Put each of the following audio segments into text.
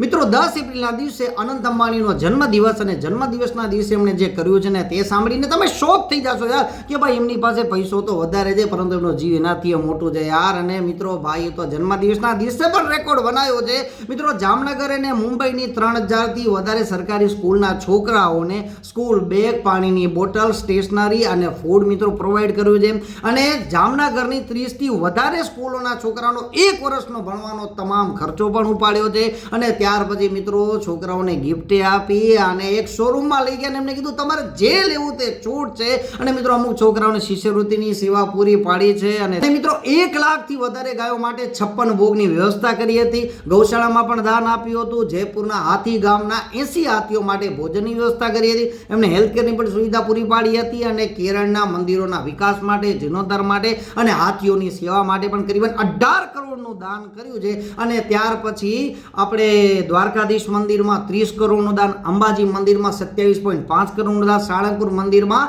મિત્રો 10 એપ્રિલના દિવસે અનંત અંબાણીનો જન્મદિવસ અને જન્મદિવસના દિવસે એમણે જે કર્યું છે ને તે સાંભળીને તમે શોક થઈ જશો યાર કે ભાઈ એમની પાસે પૈસો તો વધારે છે પરંતુ એમનો જીવ એનાથી મોટો છે યાર. અને મિત્રો ભાઈ તો જન્મદિવસના દિવસે પણ રેકોર્ડ બનાવ્યો છે. મિત્રો જામનગર અને મુંબઈની 3000થી વધારે સરકારી સ્કૂલના છોકરાઓને સ્કૂલ બેગ, પાણીની બોટલ, સ્ટેશનરી અને ફૂડ મિત્રો પ્રોવાઈડ કર્યું છે. અને જામનગરની 30થી વધારે સ્કૂલોના છોકરાઓનો 1 વર્ષનો ભણવાનો તમામ ખર્ચો પણ ઉપાડ્યો છે. અને ત્યાર પછી મિત્રો છોકરાઓને ગિફ્ટ આપી અને એક શોરૂમમાં લઈ ગયા અને એમને કીધું તમારે જે લેવું તે છૂટ છે. અને મિત્રો અમુક છોકરાઓને શિષ્યવૃત્તિની સેવા પૂરી પાડી છે. અને મિત્રો 1 લાખથી વધારે ગાયો માટે 56 ભોગની વ્યવસ્થા કરી હતી. ગૌશાળામાં પણ દાન આપ્યું હતું. જયપુરના હાથી ગામના 80 હાથીઓ માટે ભોજનની વ્યવસ્થા કરી હતી. એમને હેલ્થકેરની પણ સુવિધા પૂરી પાડી હતી. અને કેરળના મંદિરોના વિકાસ માટે, જીર્ણોદ્ધાર માટે અને હાથીઓની સેવા માટે પણ કરીબન 18 કરોડનું દાન કર્યું છે. અને ત્યાર પછી આપણે દ્વારકાધીશ મંદિરમાં 30 કરોડનું દાન, અંબાજી મંદિરમાં 27.5 કરોડનું દાન, સાળંગપુર મંદિરમાં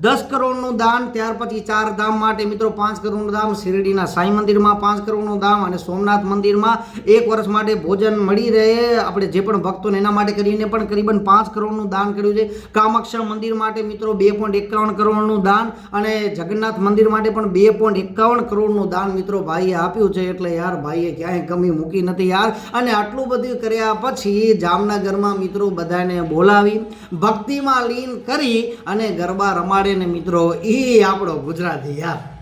10 કરોડનું દાન, ત્યાર પછી 4 ધામ માટે મિત્રો 5 કરોડનું દાન, શિરડીના સાંઈ મંદિરમાં 5 કરોડનું દાન અને સોમનાથ મંદિરમાં 1 વર્ષ માટે ભોજન મળી રહે આપણે જે પણ ભક્તોને એના માટે કરીને પણ કરીબન 5 કરોડનું દાન કર્યું છે. કામાખ્યા મંદિર માટે મિત્રો 2.51 કરોડનું દાન અને જગન્નાથ મંદિર માટે પણ 2.51 કરોડનું દાન મિત્રો ભાઈએ આપ્યું છે. એટલે યાર ભાઈએ ક્યાંય કમી મૂકી નથી યાર. અને આટલું બધું કર્યા પછી જામનગરમાં મિત્રો બધાને બોલાવી ભક્તિમાં લીન કરી અને ગરબા રમાડે ને મિત્રો એ આપણો ગુજરાતી યાર.